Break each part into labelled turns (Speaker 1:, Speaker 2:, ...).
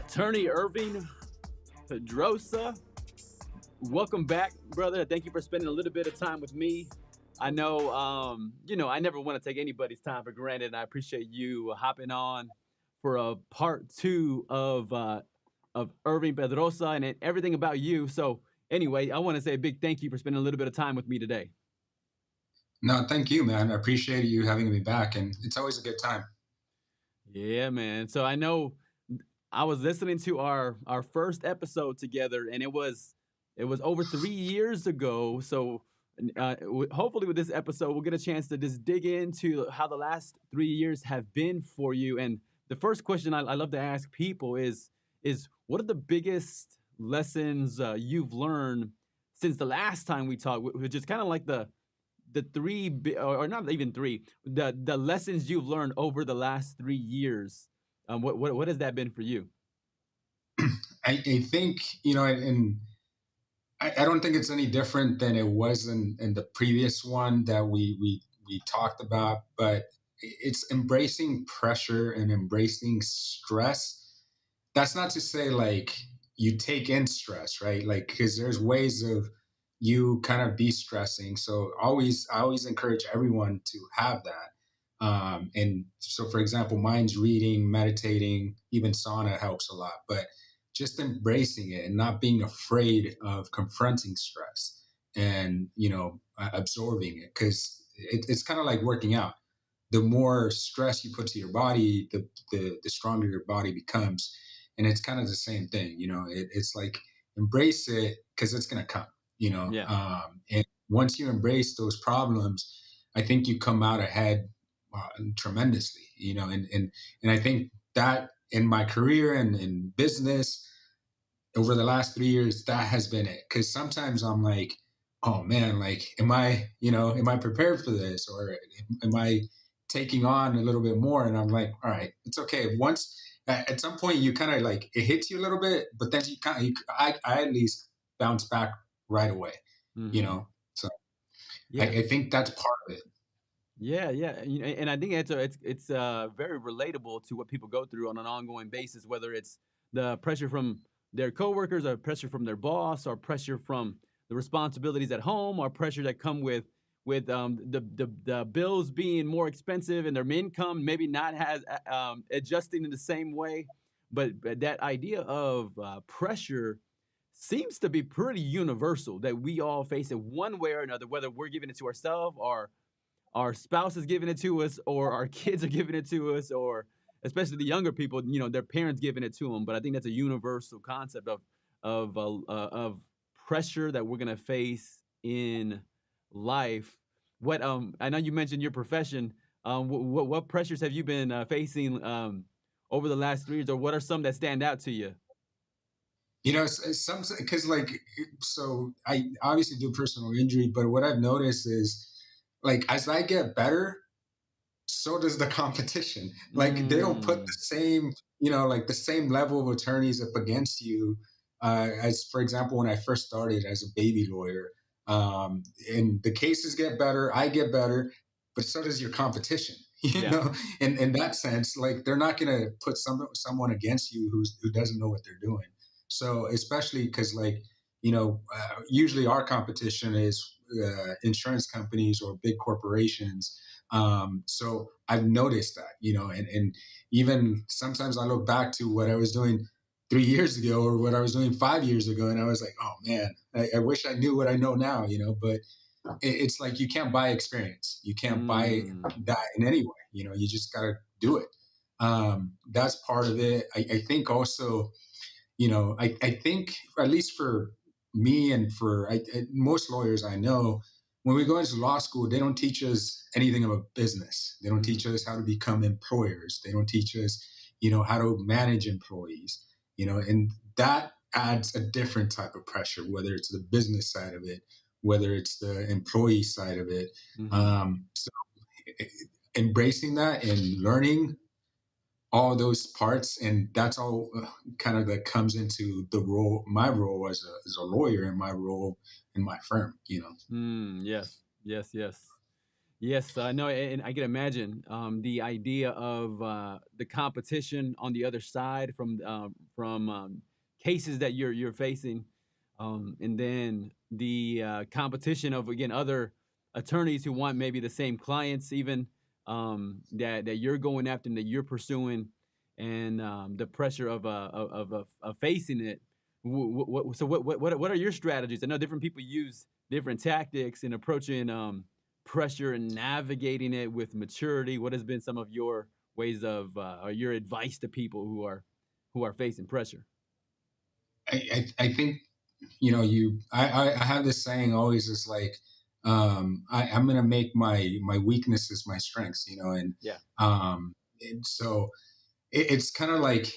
Speaker 1: Attorney Irving Pedroza, welcome back, brother. Thank you for spending a little bit of time with me. I know, I never want to take anybody's time for granted, and I appreciate you hopping on for a part two of Irving Pedroza and everything about you. So, anyway, I want to say a big thank you for spending a little bit of time with me today.
Speaker 2: No, thank you, man. I appreciate you having me back, and it's always a good time.
Speaker 1: Yeah, man. So I know I was listening to our first episode together, and it was over 3 years ago. So hopefully, with this episode, we'll get a chance to just dig into how the last 3 years have been for you. And the first question I love to ask people is what are the biggest lessons you've learned since the last time we talked, which is kind of like the or not even three, the lessons you've learned over the last 3 years. What has that been for you?
Speaker 2: I think, and I don't think it's any different than it was in the previous one that we talked about, but it's embracing pressure and embracing stress. That's not to say like you take in stress, right? Like, because there's ways of you kind of de-stressing. So I always encourage everyone to have that. And so, for example, mine's reading, meditating, even sauna helps a lot. But just embracing it and not being afraid of confronting stress and absorbing it, because it's kind of like working out. The more stress you put to your body, the stronger your body becomes. And it's kind of the same thing. It's like embrace it because it's going to come.
Speaker 1: Yeah.
Speaker 2: And once you embrace those problems, I think you come out ahead tremendously. And I think that in my career and in business over the last 3 years, that has been it. Because sometimes I'm like, oh man, like, am I prepared for this, or am I taking on a little bit more? And I'm like, all right, it's okay. Once at some point you kind of like it hits you a little bit, but then I at least bounce back right away.
Speaker 1: Hmm.
Speaker 2: So
Speaker 1: Yeah.
Speaker 2: I think that's part of it.
Speaker 1: Yeah, yeah, and I think it's very relatable to what people go through on an ongoing basis, whether it's the pressure from their coworkers, or pressure from their boss, or pressure from the responsibilities at home, or pressure that come with the bills being more expensive and their income maybe not has adjusting in the same way. But that idea of pressure seems to be pretty universal, that we all face it one way or another, whether we're giving it to ourselves or our spouse is giving it to us, or our kids are giving it to us, or especially the younger people, their parents giving it to them. But I think that's a universal concept of pressure that we're gonna face in life. What I know you mentioned your profession. What pressures have you been facing over the last 3 years, or what are some that stand out to you?
Speaker 2: Some, because like, so I obviously do personal injury, but what I've noticed is like as I get better, so does the competition. Like they don't put the
Speaker 1: Mm,
Speaker 2: same, like the same level of attorneys up against you. As for example, when I first started as a baby lawyer, and the cases get better, I get better, but so does your competition. You
Speaker 1: yeah.
Speaker 2: know, in that sense, like they're not going to put someone against you who doesn't know what they're doing. So especially because like usually our competition is insurance companies or big corporations, so I've noticed that, and even sometimes I look back to what I was doing 3 years ago or what I was doing 5 years ago, and I was like, oh man, I wish I knew what I know now, but it's like you can't buy experience. You can't buy
Speaker 1: Mm,
Speaker 2: that in any way. You just got to do it. That's part of it. I think also, I think at least for me and for most lawyers I know, when we go into law school, they don't teach us anything about business. They don't
Speaker 1: mhm.
Speaker 2: teach us how to become employers. They don't teach us, how to manage employees, and that adds a different type of pressure, whether it's the business side of it, whether it's the employee side of it.
Speaker 1: Mhm.
Speaker 2: So embracing that and learning all those parts, and that's all kind of that comes into the role, my role as a lawyer, and my role in my firm.
Speaker 1: Yes. Yes, yes. Yes, I know, and I can imagine the idea of the competition on the other side from cases that you're facing, and then the competition of again other attorneys who want maybe the same clients, even that you're going after and that you're pursuing, and the pressure of facing it. So what are your strategies? I know different people use different tactics in approaching pressure and navigating it with maturity. What has been some of your ways of or your advice to people who are facing pressure?
Speaker 2: I think, I have this saying always is like, I'm going to make my weaknesses my strengths,
Speaker 1: Yeah,
Speaker 2: and so it's kind of like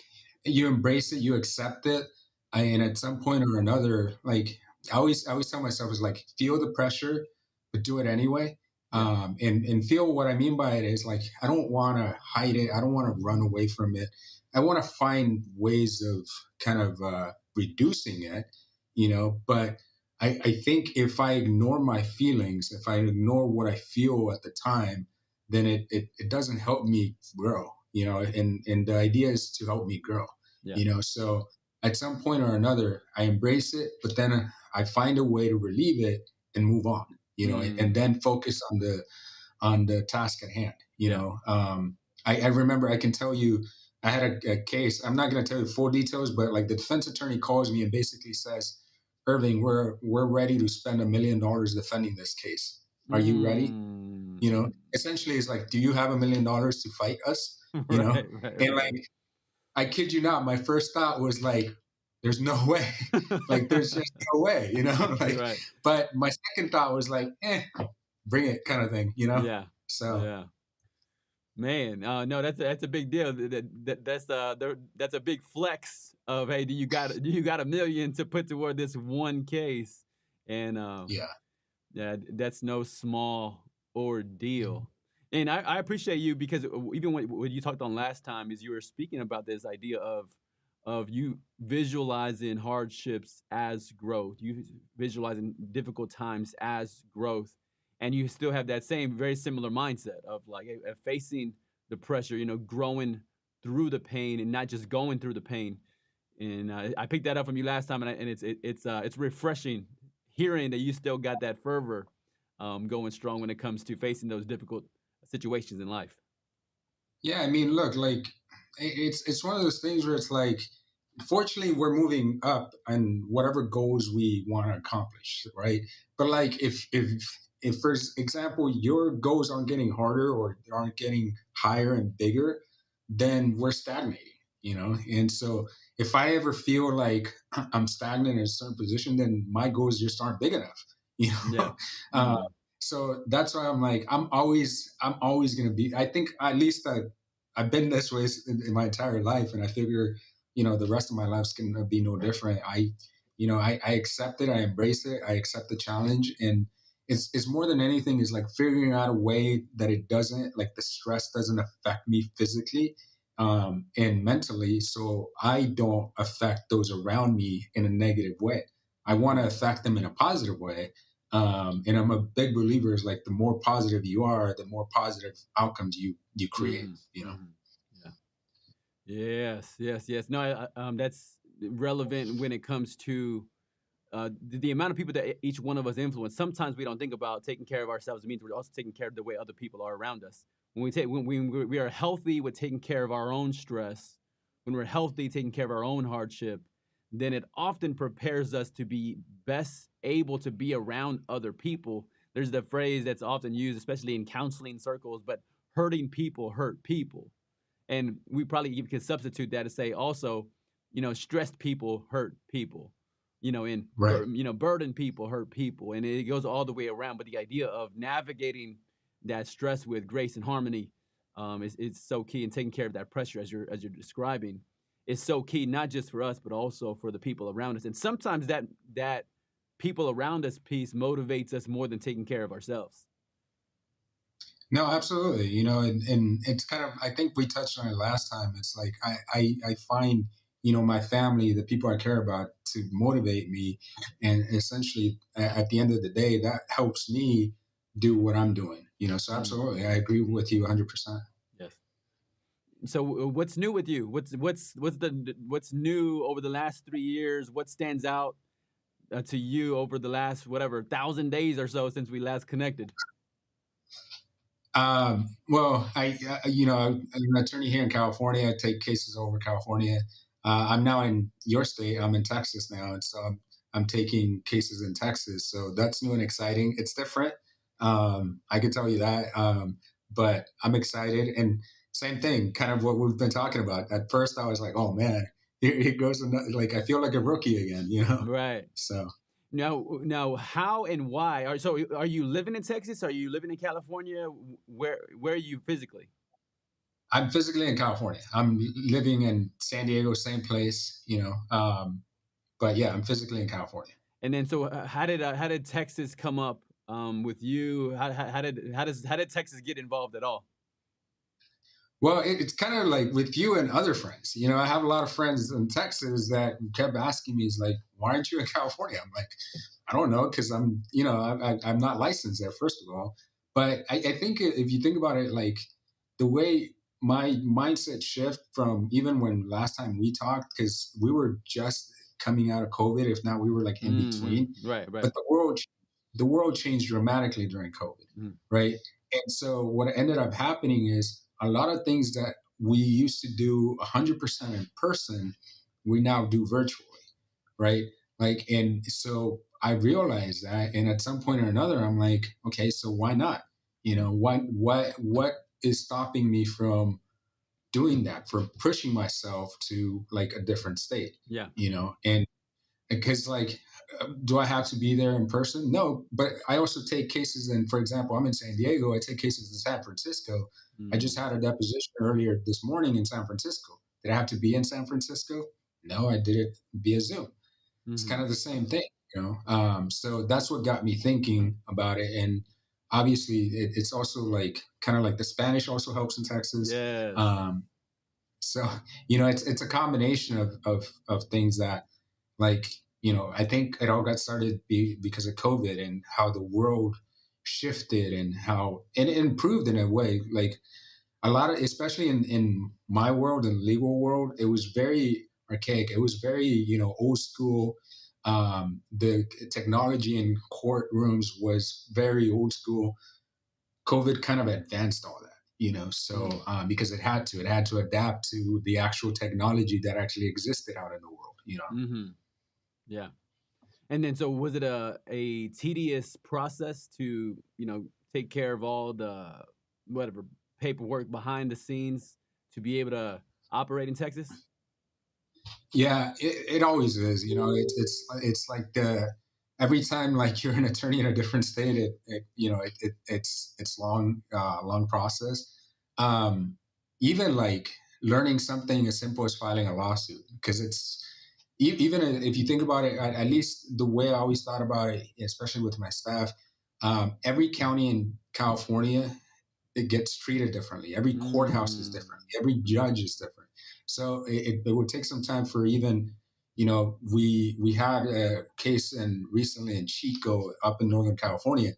Speaker 2: you embrace it, you accept it, and at some point or another, like I always tell myself is like feel the pressure, but do it anyway.
Speaker 1: yeah,
Speaker 2: And feel what I mean by it is like I don't want to hide it, I don't want to run away from it. I want to find ways of kind of reducing it, But I think if I ignore my feelings, if I ignore what I feel at the time, then it doesn't help me grow, and the idea is to help me grow,
Speaker 1: yeah.
Speaker 2: so at some point or another I embrace it, but then I find a way to relieve it and move on, and
Speaker 1: Mm,
Speaker 2: then focus on the task at hand,
Speaker 1: yeah.
Speaker 2: I remember, I can tell you, I had a case. I'm not going to tell you full details, but like the defense attorney calls me and basically says, Irving, we're ready to spend $1 million defending this case. Are you ready?
Speaker 1: Mm.
Speaker 2: Essentially it's like, do you have $1 million to fight us?
Speaker 1: Right, right,
Speaker 2: And
Speaker 1: right.
Speaker 2: like, I kid you not, my first thought was like, there's no way. Like, there's just no way, like,
Speaker 1: Right.
Speaker 2: but my second thought was like, bring it kind of thing.
Speaker 1: Yeah.
Speaker 2: So
Speaker 1: Yeah. Man, no, that's a big deal. That's a big flex of hey, do you got a million to put toward this one case, and
Speaker 2: yeah.
Speaker 1: yeah, that's no small ordeal. And I appreciate you because even when you talked on last time, is you were speaking about this idea of you visualizing hardships as growth, you visualizing difficult times as growth, and you still have that same very similar mindset of like facing the pressure, growing through the pain and not just going through the pain. And I picked that up from you last time, and it's refreshing hearing that you still got that fervor going strong when it comes to facing those difficult situations in life.
Speaker 2: Yeah, I mean, look, like it's one of those things where it's like, fortunately, we're moving up and whatever goals we want to accomplish, right? But like, if for example your goals aren't getting harder or aren't getting higher and bigger, then we're stagnating, And so, if I ever feel like I'm stagnant in a certain position, then my goals just aren't big enough, you
Speaker 1: Yeah.
Speaker 2: know. Uh,
Speaker 1: Hmm.
Speaker 2: so that's why I'm like, I'm always gonna be. I think at least I've been this way in my entire life, and I figure, the rest of my life's gonna be no different. I accept it, I embrace it, I accept the challenge, and it's more than anything is like figuring out a way that it doesn't, like, the stress doesn't affect me physically, and mentally, so I don't affect those around me in a negative way. I want to affect them in a positive way, and I'm a big believer is like the more positive you are, the more positive outcomes you create.
Speaker 1: Hmm. Hmm. Yeah. Yes. Yes. Yes. No, that's relevant when it comes to the amount of people that each one of us influence. Sometimes we don't think about taking care of ourselves. It means we're also taking care of the way other people are around us. When we are healthy with taking care of our own stress, when we're healthy taking care of our own hardship, then it often prepares us to be best able to be around other people. There's the phrase that's often used, especially in counseling circles, but hurting people hurt people. And we probably can substitute that to say also, stressed people hurt people, and
Speaker 2: Right.
Speaker 1: burden people hurt people, and it goes all the way around. But the idea of navigating that stress with grace and harmony is so key, and taking care of that pressure as you're describing is so key, not just for us, but also for the people around us. And sometimes that people around us piece motivates us more than taking care of ourselves.
Speaker 2: No, absolutely. And it's kind of, I think we touched on it last time. It's like I find, my family, the people I care about, to motivate me. And essentially, at the end of the day, that helps me do what I'm doing, So
Speaker 1: Mm,
Speaker 2: absolutely, I agree with you 100%.
Speaker 1: yes. So what's new with you? What's new over the last 3 years? What stands out to you over the last whatever 1,000 days or so since we last connected?
Speaker 2: Well, I'm an attorney here in California. I take cases over California. I'm now in your state. I'm in Texas now, and so I'm taking cases in Texas. So that's new and exciting. It's different. I can tell you that. But I'm excited, and same thing, kind of what we've been talking about. At first, I was like, "Oh man, here goes like I feel like a rookie again."
Speaker 1: Right.
Speaker 2: So
Speaker 1: Now, how and why? Are you living in Texas? Are you living in California? Where are you physically?
Speaker 2: I'm physically in California. I'm living in San Diego, same place. But yeah, I'm physically in California.
Speaker 1: And then, so how did Texas come up with you? How did Texas get involved at all?
Speaker 2: Well, it's kind of like with you and other friends. I have a lot of friends in Texas that kept asking me, "Is like, why aren't you in California?" I'm like, I don't know, because I'm not licensed there, first of all. But I think if you think about it, like the way my mindset shift from even when last time we talked, because we were just coming out of COVID, if not, we were like in between.
Speaker 1: Right, right.
Speaker 2: But the world changed dramatically during COVID,
Speaker 1: Mhm.
Speaker 2: right? And so what ended up happening is a lot of things that we used to do 100% in person, we now do virtually, right? Like, and so I realized that, and at some point or another, I'm like, okay, so why not? What is stopping me from doing that, from pushing myself to like a different state?
Speaker 1: Yeah.
Speaker 2: And because like, do I have to be there in person? No, but I also take cases. And for example, I'm in San Diego. I take cases in San Francisco. I just
Speaker 1: Mm.
Speaker 2: had a deposition earlier this morning in San Francisco. Did I have to be in San Francisco? No, I did it via Zoom. It's kind
Speaker 1: Mhm.
Speaker 2: of the same thing. So that's what got me thinking about it. And obviously, it's also like kind of like the Spanish also helps in Texas.
Speaker 1: Yes.
Speaker 2: So it's a combination of things that, like, I think it all got started because of COVID and how the world shifted and how it improved in a way. Like a lot of, especially in my world and legal world, it was very archaic. It was very, old school. The technology in courtrooms was very old school. COVID kind of advanced all that, so
Speaker 1: Mm.
Speaker 2: because it had to adapt to the actual technology that actually existed out in the world.
Speaker 1: Mhm. Yeah. And then, so was it a tedious process to, take care of all the whatever paperwork behind the scenes to be able to operate in Texas?
Speaker 2: Yeah, it always is. It's like the every time like you're an attorney in a different state, it's long process. Um, Even like learning something as simple as filing a lawsuit, because even if you think about it, at least the way I always thought about it, especially with my staff, every county in California, it gets treated differently. Every courthouse is
Speaker 1: Mm.
Speaker 2: different. Every
Speaker 1: Mhm.
Speaker 2: judge is different. So it would take some time for even, we had a case recently in Chico up in Northern California.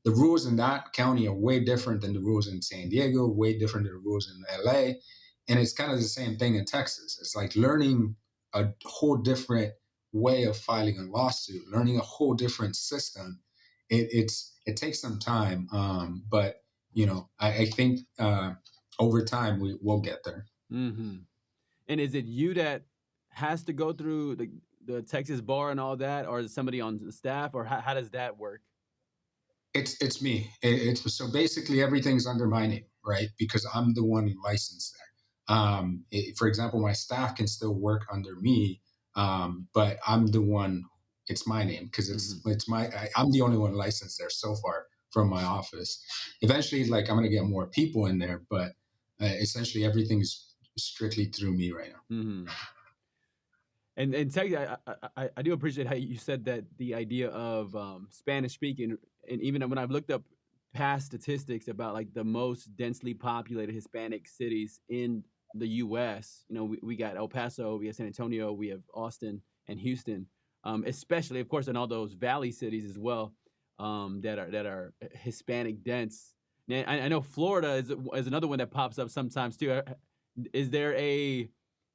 Speaker 2: The rules in that county are way different than the rules in San Diego, way different than the rules in LA. And it's kind of the same thing in Texas. It's like learning a whole different way of filing a lawsuit, learning a whole different system. It takes some time, but I think over time we will get there.
Speaker 1: Mhm. And is it you that has to go through the Texas bar and all that, or is it somebody on the staff, or how does that work?
Speaker 2: It's me. It's so basically everything's under my name, right? Because I'm the one licensed there. For example, my staff can still work under me, but I'm the one. It's my name because it's
Speaker 1: Mhm.
Speaker 2: it's my. I'm the only one licensed there so far from my office. Eventually, like I'm gonna get more people in there, but essentially everything's strictly through me right now.
Speaker 1: Mhm. And tell you, I do appreciate how you said that the idea of Spanish speaking, and even when I've looked up past statistics about like the most densely populated Hispanic cities in the U.S., we got El Paso, we have San Antonio, we have Austin and Houston, especially of course in all those valley cities as well, that are Hispanic dense. Yeah, I know Florida is another one that pops up sometimes too. Is there a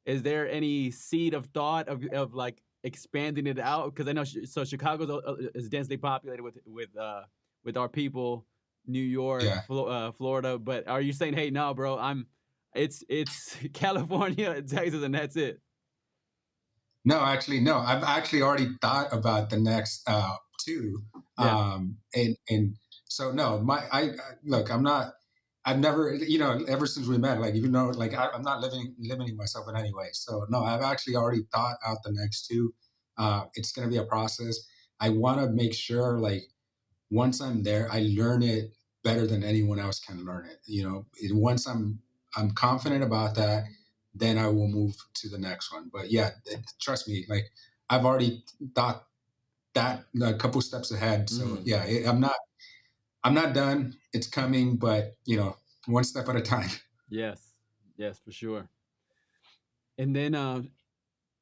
Speaker 1: is there any seed of thought of like expanding it out? Because I know so Chicago's is densely populated with our people, New York,
Speaker 2: Yeah.
Speaker 1: Florida. But are you saying, hey, no, bro, it's California, Texas, and that's it?
Speaker 2: No, actually, no. I've actually already thought about the next two,
Speaker 1: Yeah,
Speaker 2: and so no. Look. I'm not. I've never, ever since we met, like even though, like I'm not limiting myself in any way. So no, I've actually already thought out the next two. It's going to be a process. I want to make sure, like once I'm there, I learn it better than anyone else can learn it. Once I'm confident about that, then I will move to the next one. But yeah, trust me, like I've already thought that a couple steps ahead. So
Speaker 1: mm,
Speaker 2: yeah, I'm not done. It's coming, but one step at a time.
Speaker 1: yes, yes, for sure. And then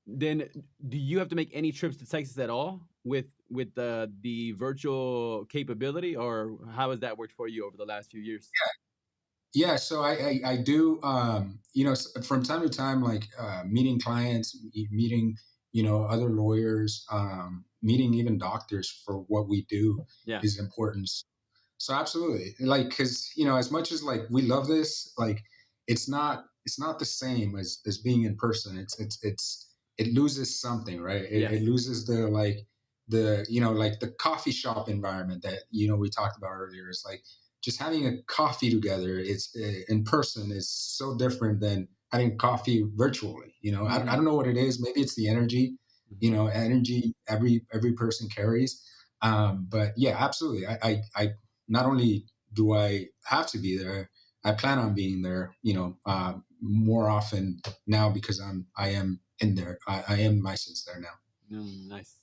Speaker 1: do you have to make any trips to Texas at all with the virtual capability, or how has that worked for you over the last few years?
Speaker 2: Yeah, so I do, from time to time, like meeting clients, meeting, other lawyers, meeting even doctors for what we do
Speaker 1: Yeah.
Speaker 2: is important. So absolutely, like, because as much as like we love this, like it's not the same as being in person. It loses something, right? It
Speaker 1: Yes.
Speaker 2: loses like the coffee shop environment that we talked about earlier. It's like just having a coffee together. It's in person is so different than having coffee virtually. I
Speaker 1: Hmm.
Speaker 2: don't know what it is. Maybe it's the energy.
Speaker 1: Hmm.
Speaker 2: Energy every person carries. But yeah, absolutely. I not only do I have to be there, I plan on being there, more often now because I am in there. I am licensed there now.
Speaker 1: Nice.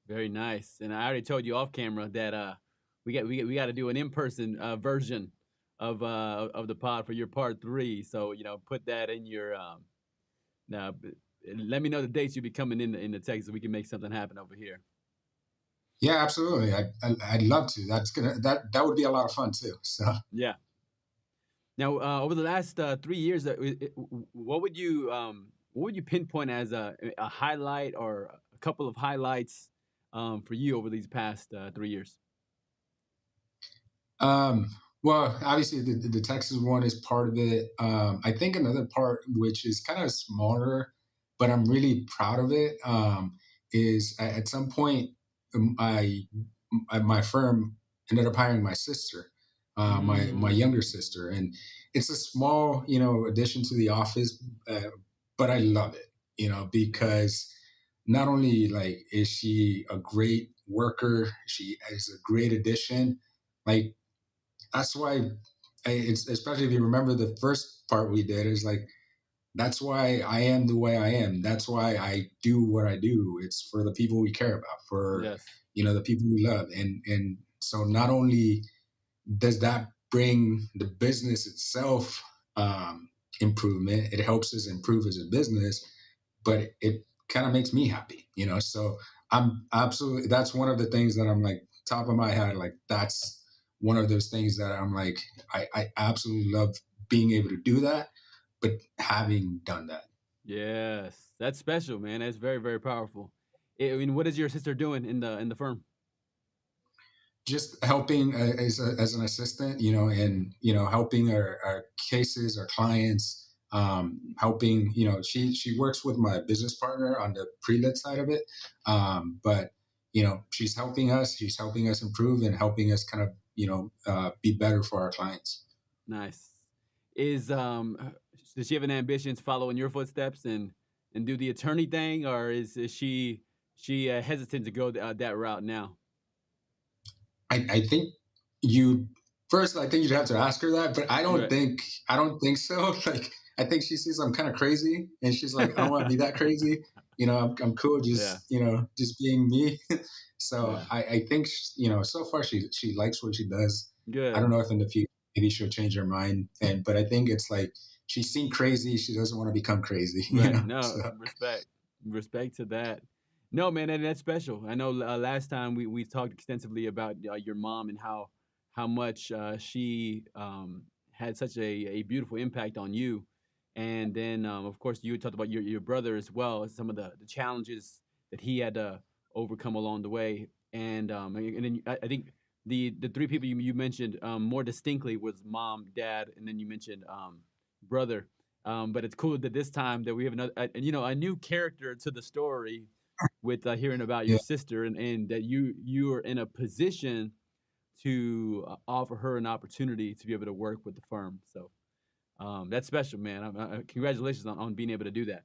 Speaker 1: Very nice. And I already told you off camera that we got to do an in person version of the pod for your part three. So put that in your now. Let me know the dates you'll be coming in the Texas so we can make something happen over here.
Speaker 2: Yeah, absolutely. I'd love to. That would be a lot of fun too. So
Speaker 1: Yeah. Now, over the last 3 years, what would you pinpoint as a highlight or a couple of highlights for you over these past 3 years?
Speaker 2: Um, well, obviously the Texas one is part of it. I think another part, which is kind of smaller, but I'm really proud of it, is at some point, my firm ended up hiring my sister, my younger
Speaker 1: Mm,
Speaker 2: sister, and it's a small, addition to the office, but I love it, because not only like is she a great worker, she is a great addition. Like that's why it's especially if you remember the first part we did is like that's why I am the way I am. That's why I do what I do. It's for the people we care about, for
Speaker 1: yes.
Speaker 2: the people we love, and so not only does that bring the business itself improvement, it helps us improve as a business, but it kind of makes me happy, So I'm absolutely that's one of the things that I'm like top of my head, like that's one of those things that I'm like I absolutely love being able to do that, but having done that.
Speaker 1: Yes. That's special, man. That's very, very powerful. I mean, what is your sister doing in the firm?
Speaker 2: Just helping as an assistant, and helping our cases, our clients, helping. She works with my business partner on the pre-lit side of it, but she's helping us. She's helping us improve and helping us kind of be better for our clients.
Speaker 1: Nice. Is does she have an ambition to follow in your footsteps and do the attorney thing, or is she hesitant to go that route now?
Speaker 2: I think you first. I think you'd have to ask her that, but
Speaker 1: Right.
Speaker 2: I don't think so. Like I think she sees I'm kind of crazy, and she's like, I don't want to be that crazy. I'm cool,
Speaker 1: Yeah.
Speaker 2: just being me. So
Speaker 1: Yeah.
Speaker 2: I think so far she likes what she does. I
Speaker 1: Good.
Speaker 2: don't know if in the future maybe she'll change her mind, but I think it's like she's seen crazy. She doesn't want to become crazy,
Speaker 1: Right.
Speaker 2: So
Speaker 1: No, respect to that. No, man, and that's special. I know last time we talked extensively about your mom and how much she had such a beautiful impact on you. And then, of course, you talked about your brother as well, some of the challenges that he had to overcome along the way. And then I think the three people you mentioned more distinctly was mom, dad, and then you mentioned brother. But it's cool that this time that we have another, a new character to the story with hearing about your
Speaker 2: Yeah.
Speaker 1: sister, and that you are in a position to offer her an opportunity to be able to work with the firm. So that's special, man. Congratulations on being able to do that.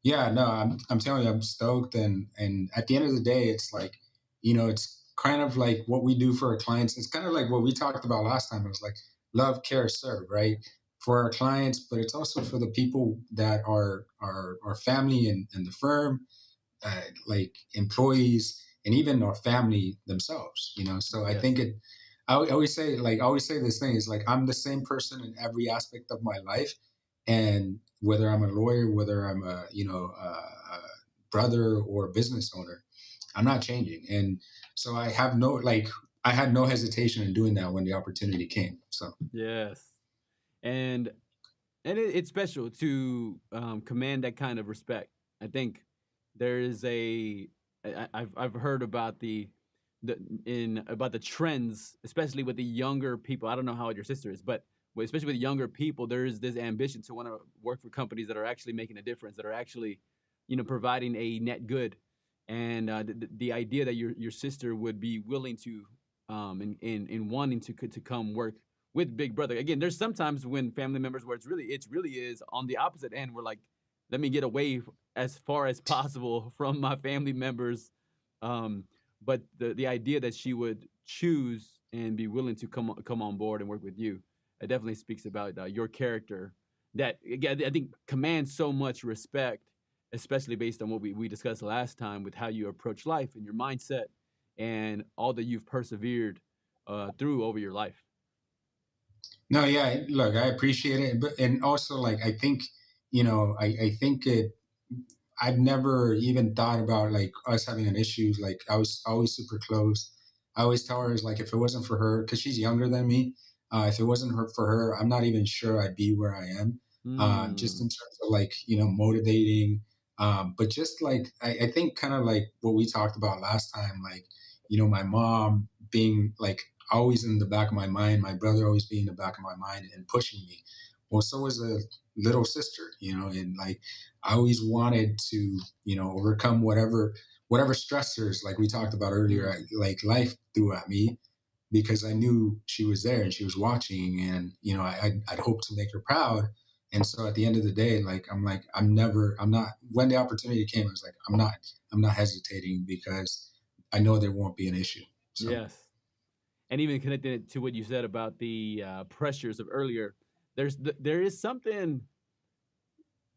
Speaker 2: Yeah, no, I'm telling you, I'm stoked, and at the end of the day, it's like, it's kind of like what we do for our clients. It's kind of like what we talked about last time. It was like love, care, serve, right? For our clients, but it's also for the people that are our family and the firm, like employees and even our family themselves. So I think
Speaker 1: Yes.
Speaker 2: I always say this thing is like I'm the same person in every aspect of my life, and whether I'm a lawyer, whether I'm a brother or a business owner, I'm not changing. And so I had no hesitation in doing that when the opportunity came. So
Speaker 1: Yes. And it's special to command that kind of respect. I think there is I've heard about the in about the trends, especially with the younger people. I don't know how old your sister is, but especially with younger people, there is this ambition to want to work for companies that are actually making a difference, that are actually, providing a net good. And the idea that your sister would be willing to, in wanting to come work with Big Brother. Again, there's sometimes when family members where it's really is on the opposite end. We're like, let me get away as far as possible from my family members. Um, but the idea that she would choose and be willing to come on board and work with you, it definitely speaks about your character. That again, I think commands so much respect, especially based on what we discussed last time with how you approach life and your mindset and all that you've persevered through over your life.
Speaker 2: no, yeah, look, I appreciate it, but and also like I think I've never even thought about like us having an issue. Like I was always super close. I always tell her is like if it wasn't for her, because she's younger than me, if it wasn't for her, I'm not even sure I'd be where I am. Just in
Speaker 1: Mm,
Speaker 2: terms of like motivating, but just like I think kind of like what we talked about last time, like my mom being like always in the back of my mind, my brother always being in the back of my mind and pushing me. Well, so was a little sister, and like I always wanted to, overcome whatever stressors like we talked about earlier,
Speaker 1: mm.
Speaker 2: like life threw at me because I knew she was there and she was watching, and I'd hope to make her proud. And so at the end of the day, like I'm not. When the opportunity came, I was like, I'm not hesitating because I know there won't be an issue. So.
Speaker 1: Yes. And even connecting it to what you said about the pressures of earlier, there is something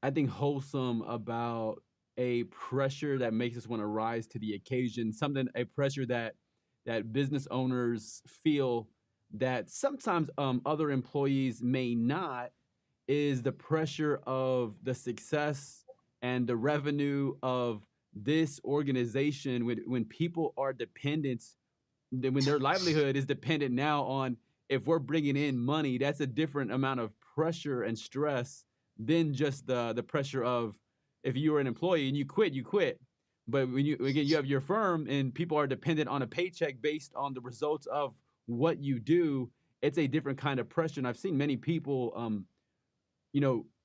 Speaker 1: I think wholesome about a pressure that makes us want to rise to the occasion. Something a pressure that business owners feel that sometimes other employees may not, is the pressure of the success and the revenue of this organization when people are dependent, when their livelihood is dependent now on, if we're bringing in money, that's a different amount of pressure and stress than just the pressure of, if you were an employee and you quit. But when you have your firm and people are dependent on a paycheck based on the results of what you do, it's a different kind of pressure. And I've seen many people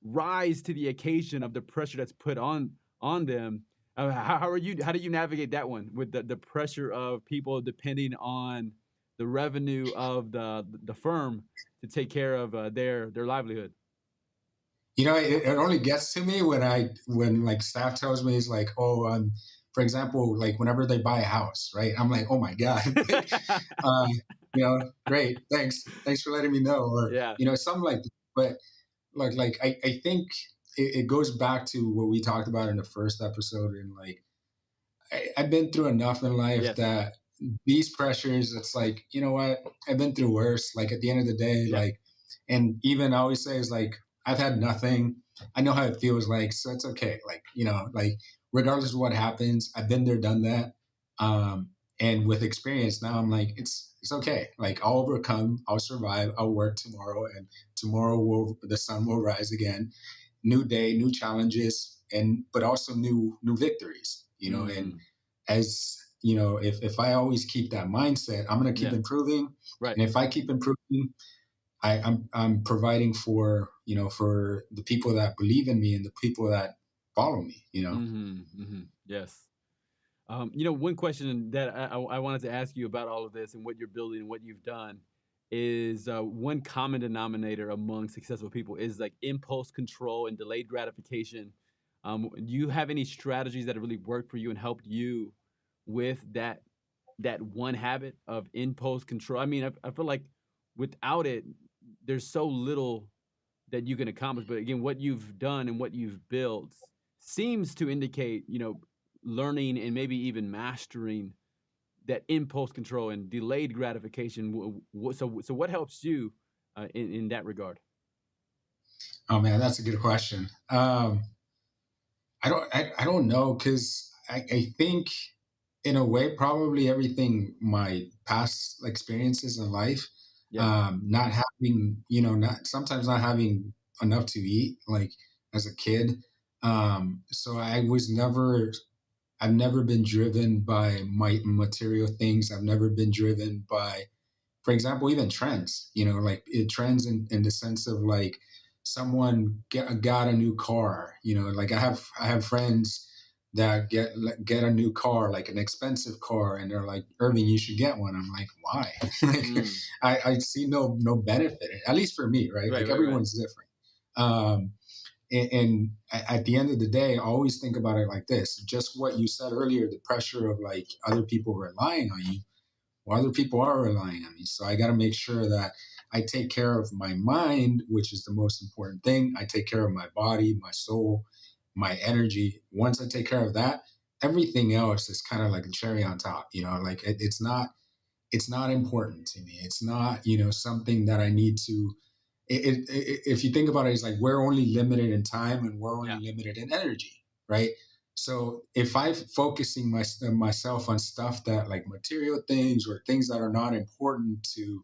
Speaker 1: rise to the occasion of the pressure that's put on them. How are you? How do you navigate that one with the pressure of people depending on the revenue of the firm to take care of their livelihood?
Speaker 2: It only gets to me when like staff tells me it's like, oh, for example, like whenever they buy a house, right? I'm like, oh my god, like, uh, great, thanks for letting me know, or
Speaker 1: Yeah.
Speaker 2: something like. But like I think it goes back to what we talked about in the first episode, and like I've been through enough in life
Speaker 1: Yes.
Speaker 2: that these pressures, it's like, you know what? I've been through worse. Like at the end of the day,
Speaker 1: Yeah.
Speaker 2: like, and even I always say is like, I've had nothing. I know how it feels like, so it's okay. Like, like regardless of what happens, I've been there, done that. And with experience now, I'm like, it's okay. Like I'll overcome, I'll survive, I'll work tomorrow, and tomorrow will the sun will rise again. New day, new challenges, and but also new victories. And
Speaker 1: Mm-hmm.
Speaker 2: as you know, if I always keep that mindset, I'm gonna keep
Speaker 1: Yeah.
Speaker 2: improving.
Speaker 1: Right.
Speaker 2: And if I keep improving, I'm providing for for the people that believe in me and the people that follow me.
Speaker 1: Mm-hmm. Mm-hmm. Yes. One question that I wanted to ask you about all of this and what you're building and what you've done is one common denominator among successful people is like impulse control and delayed gratification. Do you have any strategies that have really worked for you and helped you with that one habit of impulse control? I mean, I feel like without it, there's so little that you can accomplish. But again, what you've done and what you've built seems to indicate, learning and maybe even mastering that impulse control and delayed gratification. So what helps you in that regard?
Speaker 2: Oh man, that's a good question. I don't know because I think in a way probably everything my past experiences in life,
Speaker 1: Yeah.
Speaker 2: not having not sometimes not having enough to eat like as a kid. So I've never been driven by my material things. I've never been driven by, for example, even trends, like trends in the sense of like someone got a new car, like I have friends that get a new car, like an expensive car, and they're like, Irving, you should get one. I'm like, why? Like,
Speaker 1: Mm.
Speaker 2: I see no benefit in it, at least for me, right?
Speaker 1: Right.
Speaker 2: Like
Speaker 1: Right. Right.
Speaker 2: everyone's different. And at the end of the day, I always think about it like this: just what you said earlier, the pressure of like other people relying on you. Well, other people are relying on me. So I got to make sure that I take care of my mind, which is the most important thing. I take care of my body, my soul, my energy. Once I take care of that, everything else is kind of like a cherry on top. Like it's not important to me. It's not something that I need to. If you think about it, it's like we're only limited in time and we're
Speaker 1: Yeah.
Speaker 2: only limited in energy, right? So if I'm focusing myself on stuff that like material things or things that are not important to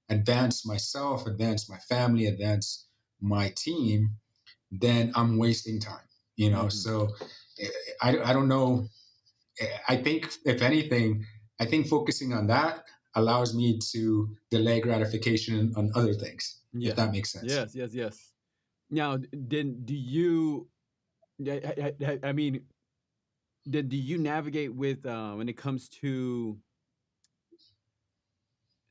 Speaker 2: advance myself, advance my family, advance my team, then I'm wasting time.
Speaker 1: Hmm.
Speaker 2: So eh, I don't know. I think if anything, I think focusing on that allows me to delay gratification on other things, if
Speaker 1: Yeah.
Speaker 2: that makes sense.
Speaker 1: Yes. Yes. Yes. Now, then, do you? I mean, then do you navigate with when it comes to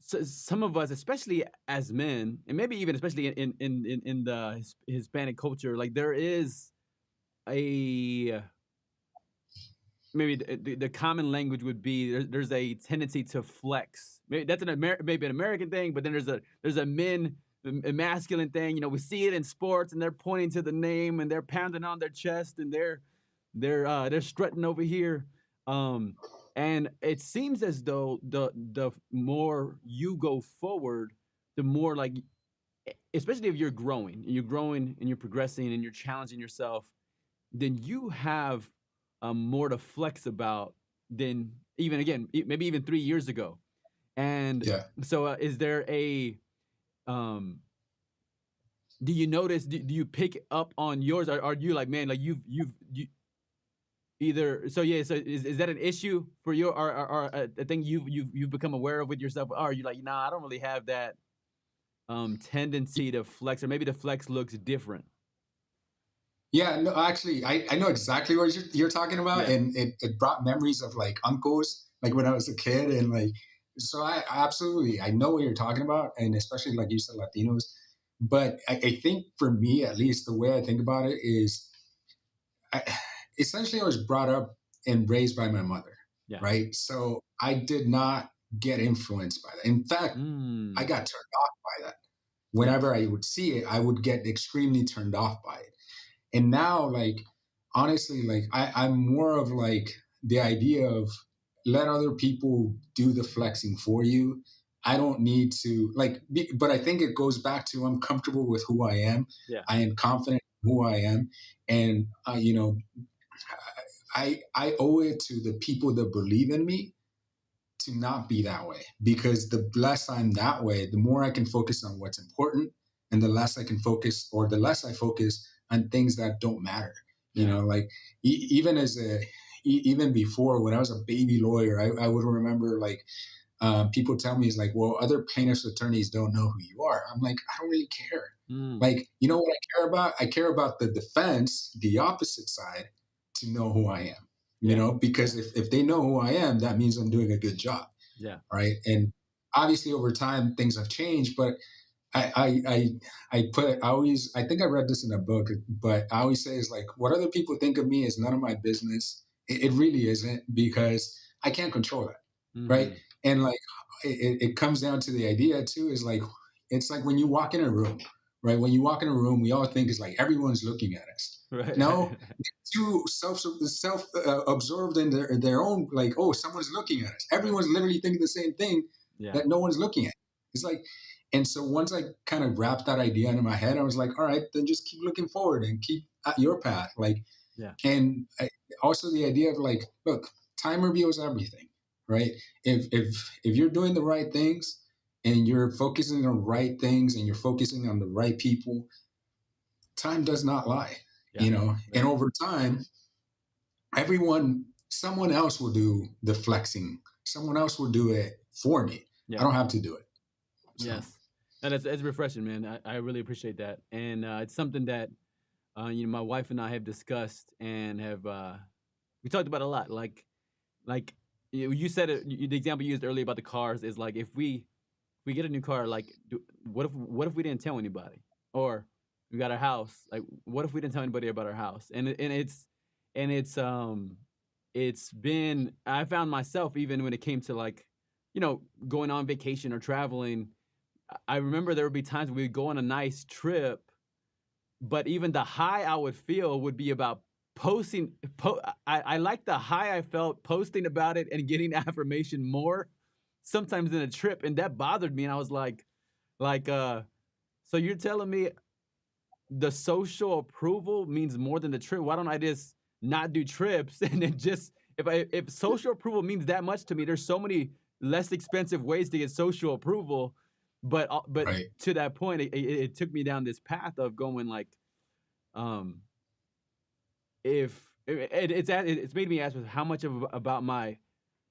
Speaker 1: some of us, especially as men, and maybe even especially in the Hispanic culture, like there is a maybe the common language would be there's a tendency to flex. Maybe that's maybe an American thing, but then there's a a masculine thing. We see it in sports, and they're pointing to the name, and they're pounding on their chest, and they're strutting over here. Um, and it seems as though the more you go forward, the more like, especially if you're growing and you're progressing and you're challenging yourself, then you have more to flex about than even again maybe even 3 years ago. And
Speaker 2: Yeah.
Speaker 1: so, is there a do you notice? Do you pick up on yours? Are you like, man, like you either? So yeah, so is that an issue for you, or a thing you've become aware of with yourself? Or are you like, nah, I don't really have that tendency to flex, or maybe the flex looks different?
Speaker 2: Yeah, no, actually, I know exactly what you're talking about,
Speaker 1: Yeah,
Speaker 2: and it brought memories of like uncles, like when I was a kid, and like, so I absolutely I know what you're talking about, and especially like you said, Latinos. But I think for me, at least, the way I think about it is, I, essentially, I was brought up and raised by my mother,
Speaker 1: yeah.
Speaker 2: right? So I did not get influenced by that. In fact, I
Speaker 1: Mm,
Speaker 2: got turned off by that. Whenever I would see it, I would get extremely turned off by it. And now, like, honestly, like I'm more of like the idea of let other people do the flexing for you. I don't need to like but I think it goes back to I'm comfortable with who I am.
Speaker 1: yeah.
Speaker 2: I am confident in who I am, and I owe it to the people that believe in me to not be that way, because the less I'm that way, the more I can focus on what's important, and the less I can focus, or the less I focus on things that don't matter. You
Speaker 1: Yeah.
Speaker 2: know, like even as even before, when I was a baby lawyer, I would remember like people tell me, is like, well, other plaintiffs attorneys don't know who you are. I'm like, I don't really care.
Speaker 1: Mm.
Speaker 2: Like, you know what I care about? I care about the defense, the opposite side, to know who I am. You
Speaker 1: Yeah.
Speaker 2: know, because
Speaker 1: Yeah.
Speaker 2: if they know who I am, that means I'm doing a good job,
Speaker 1: Yeah.
Speaker 2: right? And obviously, over time, things have changed, but I always, I think I read this in a book, but I always say is like, what other people think of me is none of my business. It really isn't, because I can't control that, right?
Speaker 1: Mm-hmm.
Speaker 2: And like it comes down to the idea too, is like, it's like when you walk in a room, right? When you walk in a room, we all think is like everyone's looking at us.
Speaker 1: Right.
Speaker 2: No, too self absorbed in their own, like, oh, someone's looking at us.
Speaker 1: Right.
Speaker 2: Everyone's literally thinking the same thing,
Speaker 1: Yeah.
Speaker 2: that no one's looking at. It's like, and so once I kind of wrapped that idea into my head, I was like, all right, then just keep looking forward and keep at your path. Like,
Speaker 1: Yeah.
Speaker 2: and also the idea of like, look, time reveals everything, right? If you're doing the right things, and you're focusing on the right things, and you're focusing on the right people, time does not lie,
Speaker 1: Yeah.
Speaker 2: you know. And
Speaker 1: Right.
Speaker 2: over time, someone else will do the flexing. Someone else will do it for me. I
Speaker 1: Yeah.
Speaker 2: don't have to do it. So
Speaker 1: Yes. And it's refreshing, man. I really appreciate that. And it's something that my wife and I have discussed and have we talked about a lot. Like you said it, the example you used earlier about the cars is like if we get a new car, like what if we didn't tell anybody? Or we got our house, like what if we didn't tell anybody about our house? And it's been, I found myself, even when it came to like, going on vacation or traveling, I remember there would be times we would go on a nice trip, but even the high I would feel would be about posting. I like the high I felt posting about it and getting affirmation more sometimes than a trip, and that bothered me. And I was like, so you're telling me the social approval means more than the trip? Why don't I just not do trips and then just, if social approval means that much to me, there's so many less expensive ways to get social approval. But
Speaker 2: right.
Speaker 1: to that point, it took me down this path of going like, um, if it's made me ask how much of about my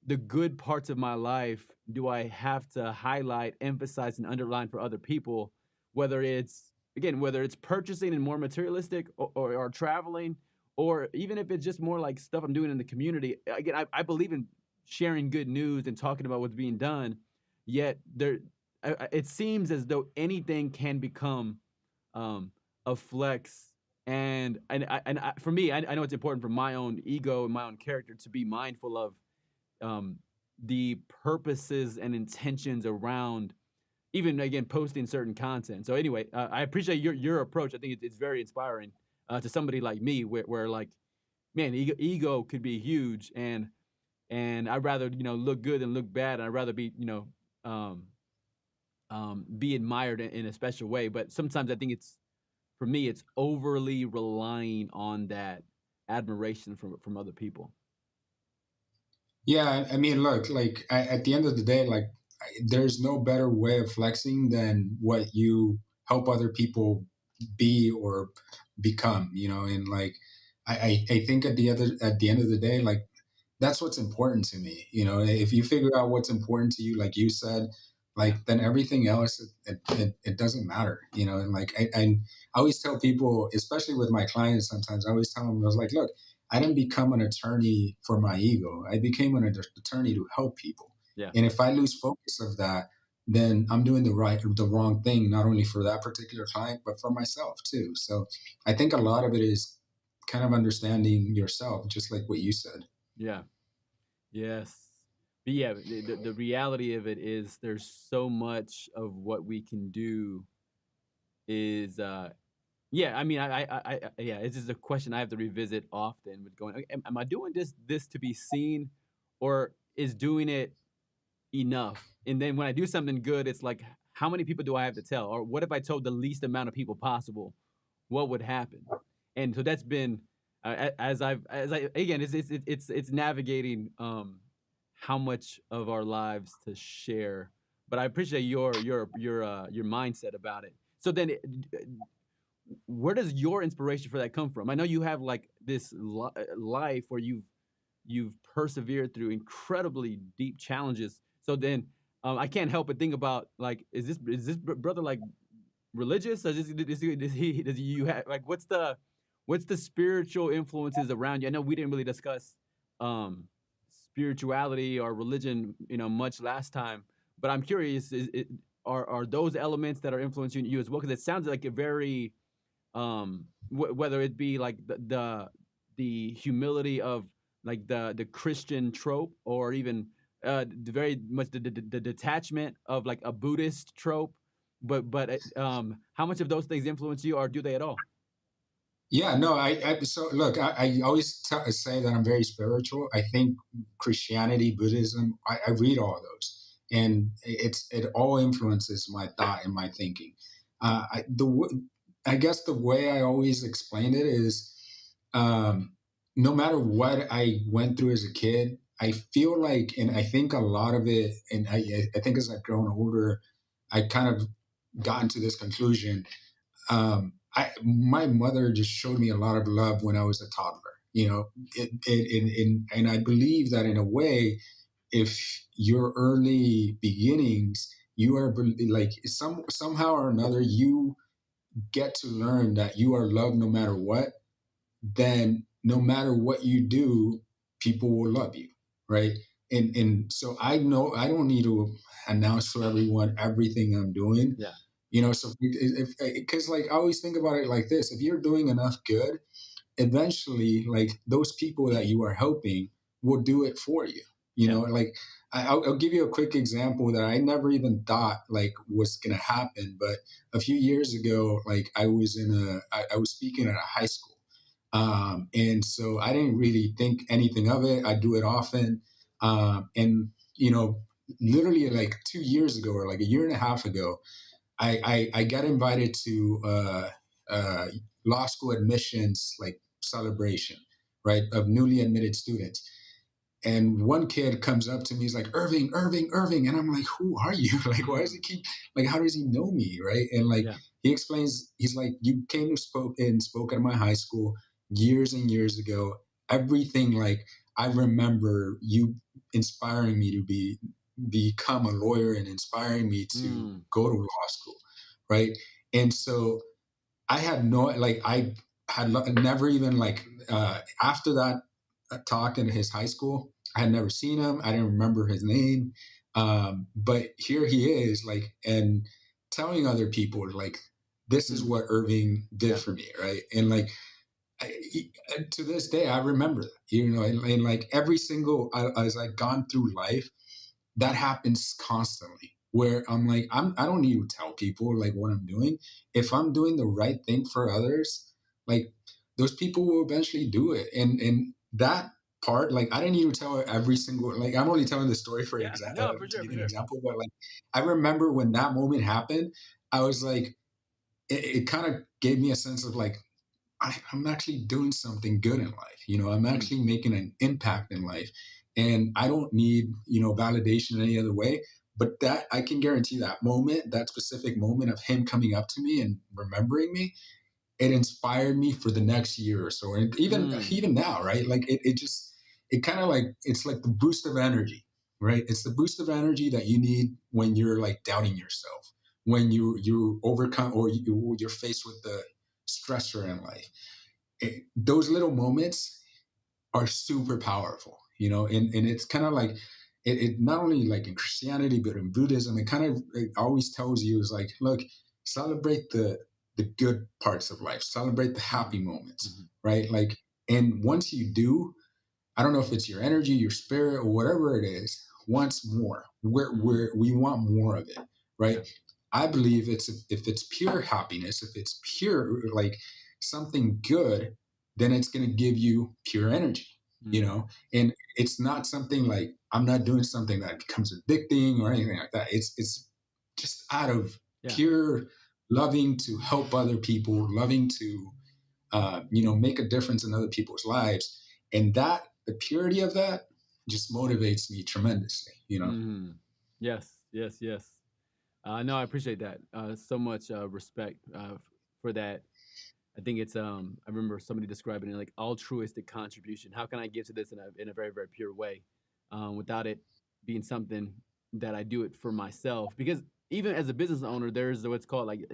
Speaker 1: the good parts of my life do I have to highlight, emphasize, and underline for other people? Whether it's purchasing and more materialistic, or traveling, or even if it's just more like stuff I'm doing in the community. Again, I believe in sharing good news and talking about what's being done. Yet it seems as though anything can become um, a flex. For me, I know it's important for my own ego and my own character to be mindful of um, the purposes and intentions around even again posting certain content. So anyway, I appreciate your approach. I think it's very inspiring to somebody like me, where like, man, ego could be huge, and I'd rather look good than look bad, and I'd rather be um, be admired in a special way. But sometimes I think it's for me, it's overly relying on that admiration from other people.
Speaker 2: Yeah, I mean, look, like at the end of the day, like there's no better way of flexing than what you help other people be or become, you know. And like I think at the end of the day, like that's what's important to me. You know, if you figure out what's important to you, like you said,
Speaker 1: Yeah,
Speaker 2: like then everything else, it doesn't matter. You know. And like I always tell people, especially with my clients, sometimes I always tell them, I was like, look, I didn't become an attorney for my ego. I became an attorney to help people.
Speaker 1: yeah,
Speaker 2: And if I lose focus of that, then I'm doing the wrong thing, not only for that particular client, but for myself too. So I think a lot of it is kind of understanding yourself, just like what you said.
Speaker 1: yeah. Yes. But yeah, the reality of it is there's so much of what we can do is yeah, I mean yeah, it's just a question I have to revisit often with going, "Okay, am I doing this to be seen, or is doing it enough?" And then when I do something good, it's like, how many people do I have to tell? Or what if I told the least amount of people possible? What would happen? And so that's been as I again, it's navigating how much of our lives to share. But I appreciate your mindset about it. So then, where does your inspiration for that come from? I know you have like this life where you've persevered through incredibly deep challenges. So then, I can't help but think about like, is this brother like religious? Does he you have like what's the spiritual influences around you? I know we didn't really discuss um spirituality or religion, much last time, but I'm curious, are those elements that are influencing you as well? Because it sounds like a very whether it be like the humility of like the Christian trope, or even very much the detachment of like a Buddhist trope. But how much of those things influence you, or do they at all?
Speaker 2: Yeah, no, so look, I always say that I'm very spiritual. I think Christianity, Buddhism, I read all those, and it all influences my thought and my thinking. I guess the way I always explain it is, um, no matter what I went through as a kid, I feel like, and I think a lot of it, and I think as I've grown older, I kind of gotten to this conclusion. My mother just showed me a lot of love when I was a toddler. You know, and I believe that in a way, if your early beginnings, you are like somehow or another, you get to learn that you are loved no matter what. Then no matter what you do, people will love you, right? And so I know I don't need to announce to everyone everything I'm doing,
Speaker 1: Yeah.
Speaker 2: so if because like I always think about it like this: if you're doing enough good, eventually like those people that you are helping will do it for you.
Speaker 1: Yeah.
Speaker 2: Like I'll give you a quick example that I never even thought like was gonna happen. But a few years ago, like I was speaking at a high school, and so I didn't really think anything of it. I do it often, and you know literally like 2 years ago or like a year and a half ago, I got invited to uh, law school admissions like celebration, right, of newly admitted students. And one kid comes up to me, he's like, Irving, Irving, Irving. And I'm like, who are you? Like, why does he keep, like, how does he know me? Right. And like,
Speaker 1: Yeah.
Speaker 2: he explains, he's like, you came to spoke at my high school years and years ago. Everything, like, I remember you inspiring me to become a lawyer and inspiring me to
Speaker 1: Mm.
Speaker 2: go to law school. Right. And so I had no like I had never even like after that talk in his high school. I had never seen him. I didn't remember his name, but here he is, like, and telling other people like this is
Speaker 1: Mm.
Speaker 2: what Irving did
Speaker 1: Yeah.
Speaker 2: for me, right? And like to this day, I remember that, and like every single as I've gone through life, that happens constantly where I don't need to tell people like what I'm doing. If I'm doing the right thing for others, like those people will eventually do it. And that part, like I didn't need to tell every single, like I'm only telling the story for
Speaker 1: Yeah. No, for
Speaker 2: to
Speaker 1: sure,
Speaker 2: give
Speaker 1: for
Speaker 2: you an
Speaker 1: sure.
Speaker 2: example, but like I remember when that moment happened, I was like, it kind of gave me a sense of like I'm actually doing something good in life. I'm
Speaker 1: Mm.
Speaker 2: actually making an impact in life. And I don't need, validation in any other way. But that I can guarantee that moment, that specific moment of him coming up to me and remembering me, it inspired me for the next year or so. And
Speaker 1: Mm.
Speaker 2: even now, right? Like it kind of like it's like the boost of energy, right? It's the boost of energy that you need when you're like doubting yourself, when you overcome or you're faced with the stressor in life. Those little moments are super powerful, and it's kind of like it not only like in Christianity but in Buddhism, it always tells you is like, look, celebrate the good parts of life, celebrate the happy
Speaker 1: Mm.
Speaker 2: moments,
Speaker 1: Mhm.
Speaker 2: right? Like, and once you do, I don't know if it's your energy, your spirit, or whatever it is, wants more. We want more of it, right?
Speaker 1: Yeah.
Speaker 2: I believe if it's pure happiness, if it's pure like something good, then it's going to give you pure energy,
Speaker 1: Mm.
Speaker 2: and it's not something like I'm not doing something that becomes addicting or anything like that. It's just out of
Speaker 1: Yeah.
Speaker 2: pure loving to help other people, loving to make a difference in other people's lives, and that the purity of that. just motivates me tremendously, you know.
Speaker 1: Hmm. Yes, yes, yes. No, I appreciate that. So much respect for that. I think it's I remember somebody describing it like altruistic contribution. How can I give to this in a very very pure way, without it being something that I do it for myself? Because even as a business owner, there's what's called like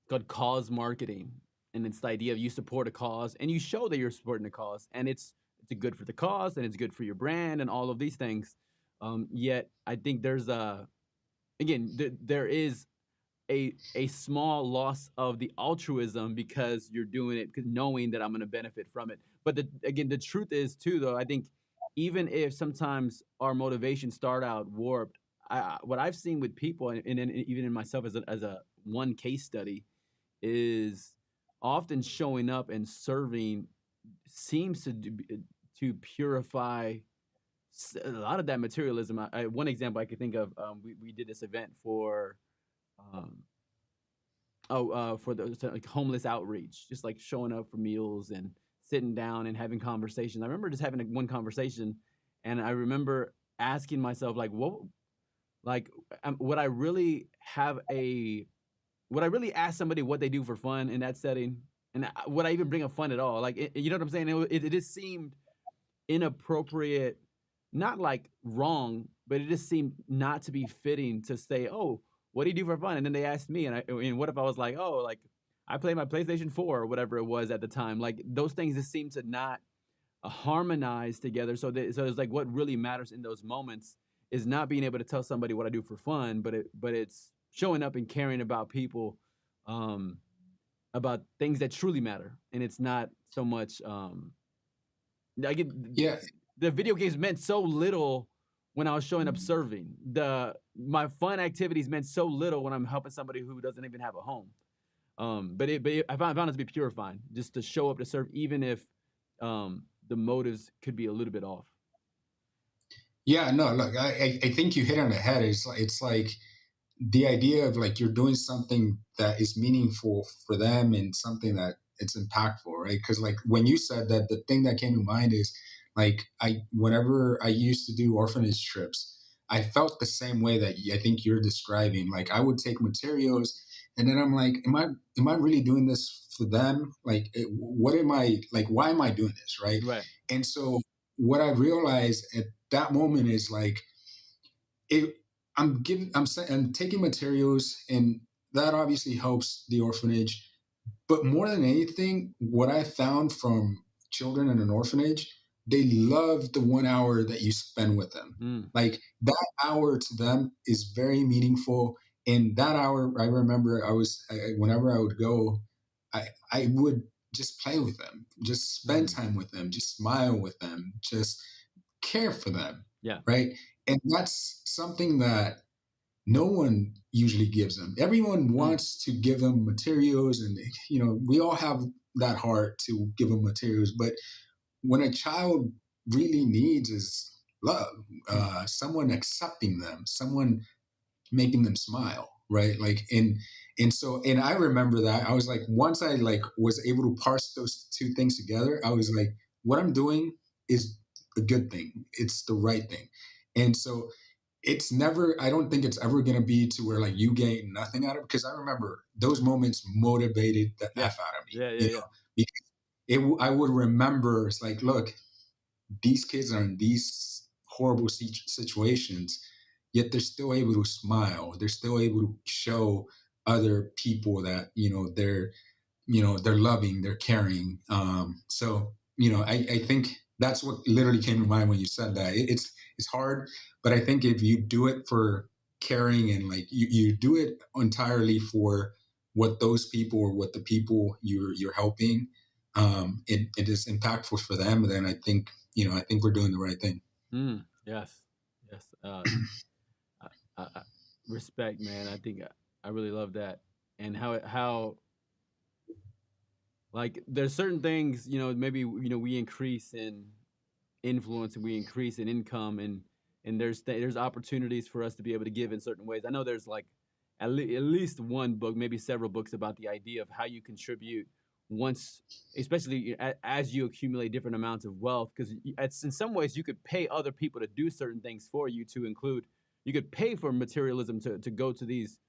Speaker 1: called cause marketing, and it's the idea of you support a cause and you show that you're supporting a cause, and it's good for the cause and it's good for your brand and all of these things. Yet I think there's a again there is a small loss of the altruism because you're doing it knowing that I'm going to benefit from it. But again, the truth is too, though. I think even if sometimes our motivations start out warped, what I've seen with people, and even in myself as a one case study, is often showing up and serving seems to purify a lot of that materialism. One example I could think of, we did this event um, for the like homeless outreach, just like showing up for meals and sitting down and having conversations. I remember just having one conversation, and I remember asking myself, like, what, like, would I really have a, would I really ask somebody what they do for fun in that setting, and would I even bring up fun at all? Like, you know what I'm saying? It just seemed inappropriate, not like wrong, but it just seemed not to be fitting to say, "Oh, what do you do for fun?" And then they asked me, and what if I was like, "Oh, like I play my PlayStation 4 or whatever it was at the time." Like those things just seem to not harmonize together. So it's like what really matters in those moments is not being able to tell somebody what I do for fun, but it's showing up and caring about people, um, about things that truly matter, and it's not so much like
Speaker 2: Yeah,
Speaker 1: the video games meant so little when I was showing up serving. The my fun activities meant so little when I'm helping somebody who doesn't even have a home. I found it to be purifying just to show up to serve, even if the motives could be a little bit off.
Speaker 2: yeah, no, look, I think you hit on the head. It's like the idea of like you're doing something that is meaningful for them and something that it's impactful, right? Because like when you said that, the thing that came to mind is like I whenever I used to do orphanage trips, I felt the same way that I think you're describing. Like I would take materials, and then I'm like, am I really doing this for them? Like, what am I like? Why am I doing this, right?
Speaker 1: Right.
Speaker 2: And so what I realized at that moment is like it I'm taking materials, and that obviously helps the orphanage, but more than anything, what I found from children in an orphanage, they love the 1 hour that you spend with them.
Speaker 1: Mm,
Speaker 2: Like that hour to them is very meaningful. And that hour, I remember whenever I would go, I would just play with them, just spend
Speaker 1: mm,
Speaker 2: time with them, just smile with them, just care for them,
Speaker 1: yeah.
Speaker 2: right? And that's something that no one usually gives them. Everyone
Speaker 1: Mm,
Speaker 2: wants to give them materials, and we all have that heart to give them materials. But when a child really needs is love,
Speaker 1: mm,
Speaker 2: someone accepting them, someone making them smile, right? Like and I remember that I was like, once I like was able to parse those two things together, I was like, what I'm doing is a good thing. It's the right thing. And so it's never, I don't think it's ever going to be to where like you gain nothing out of it, because I remember those moments motivated the
Speaker 1: yeah.
Speaker 2: f out of me,
Speaker 1: Yeah. Yeah. Yeah.
Speaker 2: because I would remember, it's like, look, these kids are in these horrible situations, yet they're still able to smile, they're still able to show other people that they're loving, they're caring. So I think that's what literally came to mind when you said that. It's hard, but I think if you do it for caring, and like you do it entirely for what those people or what the people you're helping, it is impactful for them. Then I think we're doing the right thing.
Speaker 1: Yes. Yes. I, I respect, man. I think I really love that, and how like there's certain things, maybe we increase in influence and we increase in income, and there's opportunities for us to be able to give in certain ways. I know there's like at least one book, maybe several books about the idea of how you contribute once, especially as you accumulate different amounts of wealth, because in some ways you could pay other people to do certain things for you, to include, you could pay for materialism to go to these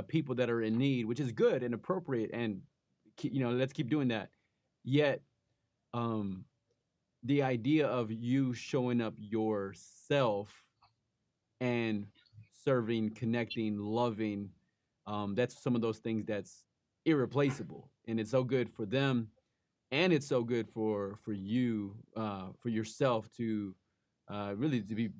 Speaker 1: people that are in need, which is good and appropriate, and let's keep doing that. Yet, um, the idea of you showing up yourself and serving, connecting, loving, that's some of those things that's irreplaceable, and it's so good for them, and it's so good for you, for yourself to really to be.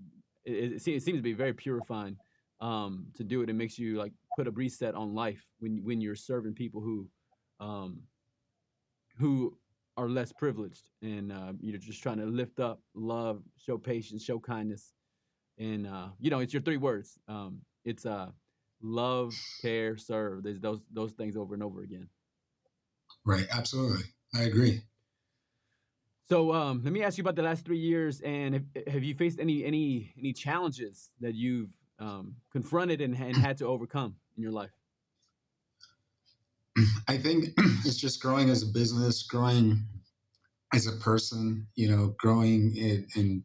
Speaker 1: It seems to be very purifying to do it. It makes you like put a reset on life when you're serving people um, who are less privileged, and you're just trying to lift up, love, show patience, show kindness, and it's your three words. It's love, care, serve. There's those things over and over again.
Speaker 2: Right. Absolutely. I agree.
Speaker 1: So let me ask you about the last 3 years, and have you faced any challenges that you've confronted and had to overcome in your life?
Speaker 2: I think it's just growing as a business, growing as a person, growing in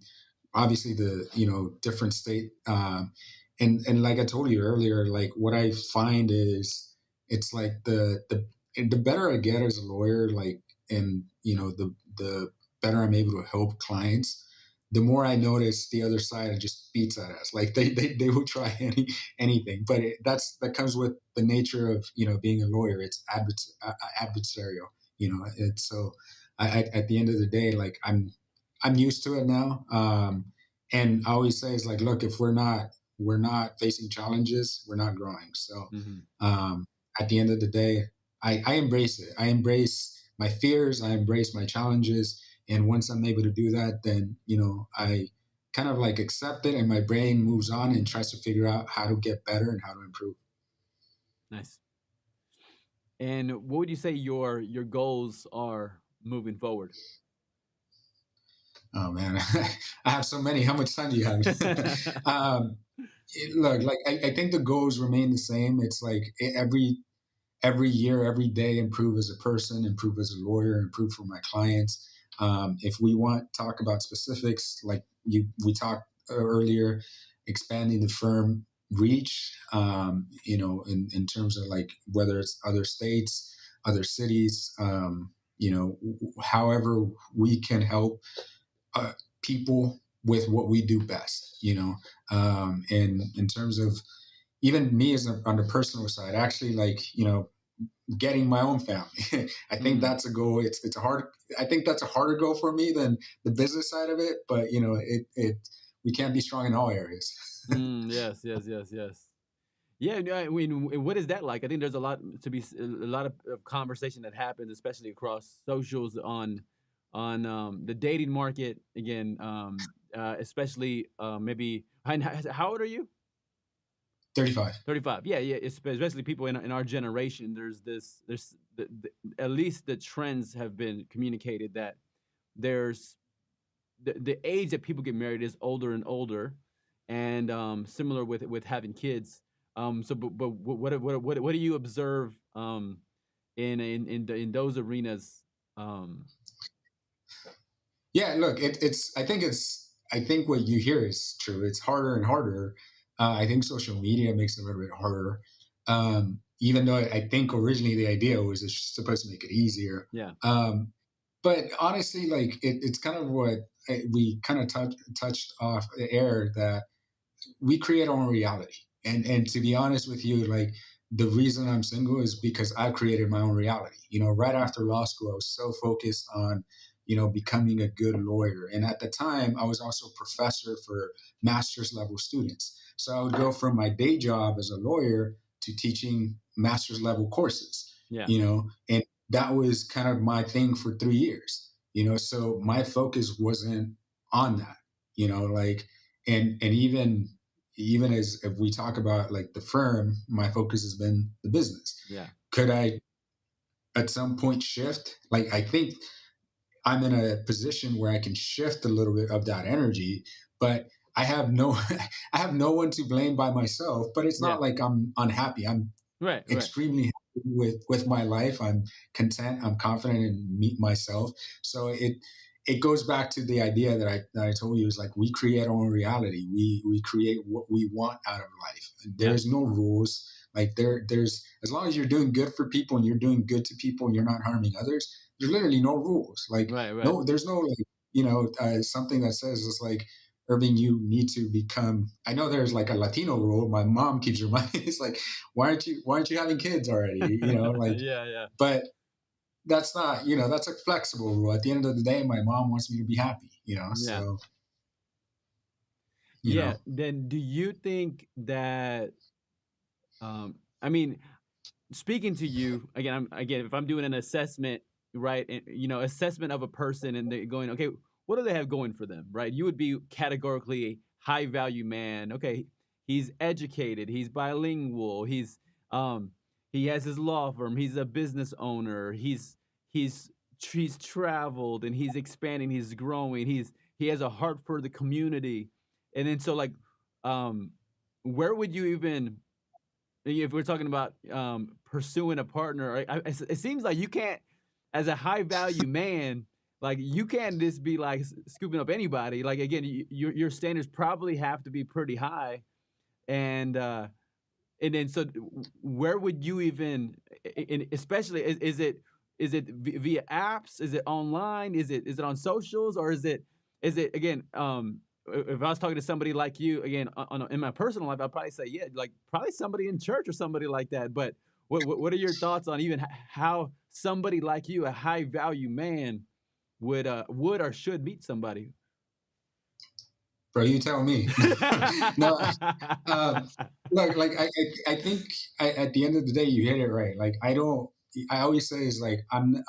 Speaker 2: obviously the different state, and like I told you earlier, like what I find is it's like the better I get as a lawyer, like, and the better I'm able to help clients, the more I notice the other side just beats at us. Like they will try anything, but that comes with the nature of being a lawyer. It's adversarial. It's so at the end of the day, like I'm used to it now. And I always say is like, look, if we're not facing challenges, we're not growing. So
Speaker 1: Hmm.
Speaker 2: um, at the end of the day, I embrace it. I embrace my fears. I embrace my challenges. And once I'm able to do that, then I kind of like accept it, and my brain moves on and tries to figure out how to get better and how to improve.
Speaker 1: Nice. And what would you say your goals are moving forward?
Speaker 2: Oh man, I have so many. How much time do you have? um, Look, like I think the goals remain the same. It's like every year, every day, improve as a person, improve as a lawyer, improve for my clients. If we want to talk about specifics, like we talked earlier, expanding the firm reach, in terms of like whether it's other states, other cities, however we can help uh, people with what we do best, and in terms of even me on the personal side, actually, like, getting my own family. I think
Speaker 1: Mm,
Speaker 2: that's a goal. It's a hard. I think that's a harder goal for me than the business side of it. But it we can't be strong in all areas.
Speaker 1: yes, yes, yes, yes. Yeah, no, I mean, what is that like? I think there's a lot of conversation that happens, especially across socials on the dating market. Again, especially maybe. How old are you?
Speaker 2: 35.
Speaker 1: 35. Yeah, yeah. Especially people in our generation. There's at least the trends have been communicated that there's the age that people get married is older and older, and similar with having kids. So, but what do you observe in those arenas? Um,
Speaker 2: Yeah, look, I think what you hear is true. It's harder and harder. I think social media makes it a little bit harder. Even though I think originally the idea was it's supposed to make it easier.
Speaker 1: yeah,
Speaker 2: Um, but honestly, like it's kind of what we kind of touched off the air, that we create our own reality. And to be honest with you, like the reason I'm single is because I created my own reality. Right after law school, I was so focused on, becoming a good lawyer. And at the time, I was also a professor for master's level students. So I would go from my day job as a lawyer to teaching master's level courses,
Speaker 1: yeah,
Speaker 2: and that was kind of my thing for 3 years. So my focus wasn't on that, like, and even as if we talk about like the firm, my focus has been the business.
Speaker 1: yeah,
Speaker 2: Could I at some point shift? Like I think I'm in a position where I can shift a little bit of that energy, but I have no I have no one to blame by myself. But it's
Speaker 1: yeah.
Speaker 2: not like I'm unhappy.
Speaker 1: Right, right,
Speaker 2: extremely happy with my life. I'm content. I'm confident in me myself. So it goes back to the idea that I told you, is like we create our own reality. We create what we want out of life.
Speaker 1: yeah,
Speaker 2: There's no rules. Like there's, as long as you're doing good for people and you're doing good to people and you're not harming others, there's literally no rules. Like
Speaker 1: right, right.
Speaker 2: no, there's no like, something that says it's like, Irving, you need to become. I know there's like a Latino rule. My mom keeps reminding me. It's like, why aren't you having kids already? Like,
Speaker 1: Yeah, yeah,
Speaker 2: but that's not, that's a flexible rule. At the end of the day, my mom wants me to be happy.
Speaker 1: yeah,
Speaker 2: So you
Speaker 1: yeah.
Speaker 2: know,
Speaker 1: Then do you think that I mean, speaking to you again, again, if I'm doing an assessment, right, and, assessment of a person, and they're going, okay, what do they have going for them, right? You would be categorically a high value man. Okay, he's educated, he's bilingual, um, he has his law firm, he's a business owner, he's he's traveled and he's expanding, he's growing, he has a heart for the community, and then so like, um, where would you even if we're talking about pursuing a partner, right? It seems like you can't, as a high value man, like you can't just be like scooping up anybody. Like again, your standards probably have to be pretty high, and and then so where would you even, especially is it via apps? Is it online? Is it on socials, or is it again? If I was talking to somebody like you again in my personal life, I'd probably say yeah, like probably somebody in church or somebody like that. But what are your thoughts on even how somebody like you, a high value man, would or should meet somebody?
Speaker 2: bro, you tell me. No, um, look, like I think at the end of the day, you hit it right. Like I don't. I always say is like I'm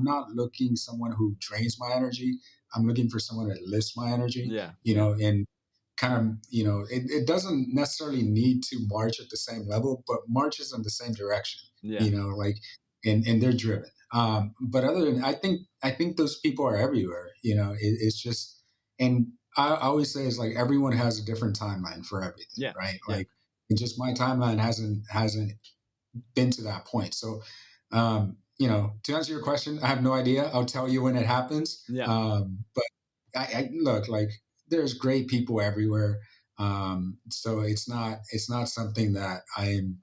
Speaker 2: not looking someone who drains my energy. I'm looking for someone that lifts my energy.
Speaker 1: Yeah, yeah,
Speaker 2: And kind of, it doesn't necessarily need to march at the same level, but marches in the same direction.
Speaker 1: yeah,
Speaker 2: Like, and they're driven. But other than, I think those people are everywhere. It's just, and I always say is like everyone has a different timeline for everything,
Speaker 1: yeah,
Speaker 2: right?
Speaker 1: yeah,
Speaker 2: Like, it just, my timeline hasn't been to that point. So, to answer your question, I have no idea. I'll tell you when it happens.
Speaker 1: yeah,
Speaker 2: But I look, like, there's great people everywhere. So it's not something that I'm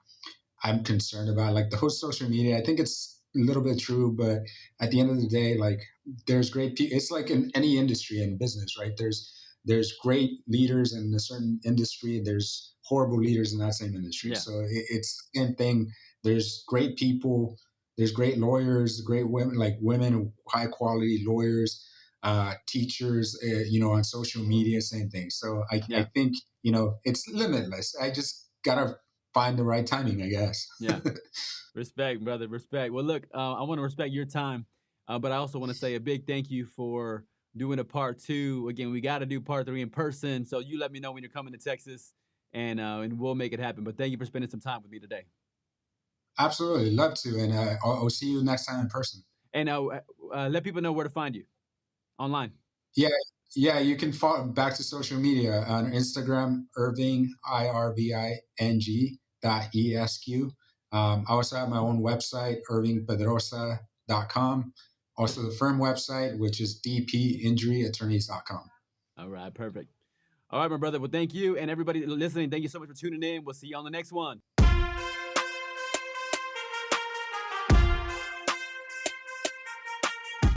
Speaker 2: concerned about. Like the whole social media, I think it's a little bit true, but at the end of the day, like, there's great people. It's like in any industry and business, right? There's great leaders in a certain industry. There's horrible leaders in that same industry.
Speaker 1: yeah,
Speaker 2: So it's the same thing. There's great people. There's great lawyers, great women, like women, high quality lawyers, teachers. On social media, same thing. So I
Speaker 1: yeah,
Speaker 2: think it's limitless. I just gotta find the right timing, I guess.
Speaker 1: yeah. Respect, brother. Respect. Well, look, I want to respect your time, but I also want to say a big thank you for doing a part two. Again, we got to do part three in person. So you let me know when you're coming to Texas, and we'll make it happen. But thank you for spending some time with me today.
Speaker 2: Absolutely, love to, and I'll see you next time in person.
Speaker 1: And let people know where to find you online.
Speaker 2: Yeah, yeah, you can follow back to social media on Instagram, Irving IRVING.ESQ. I also have my own website, irvingpedroza.com. Also, the firm website, which is dpinjuryattorneys.com.
Speaker 1: All right, perfect. All right, my brother. Well, thank you, and everybody listening. Thank you so much for tuning in. We'll see you on the next one.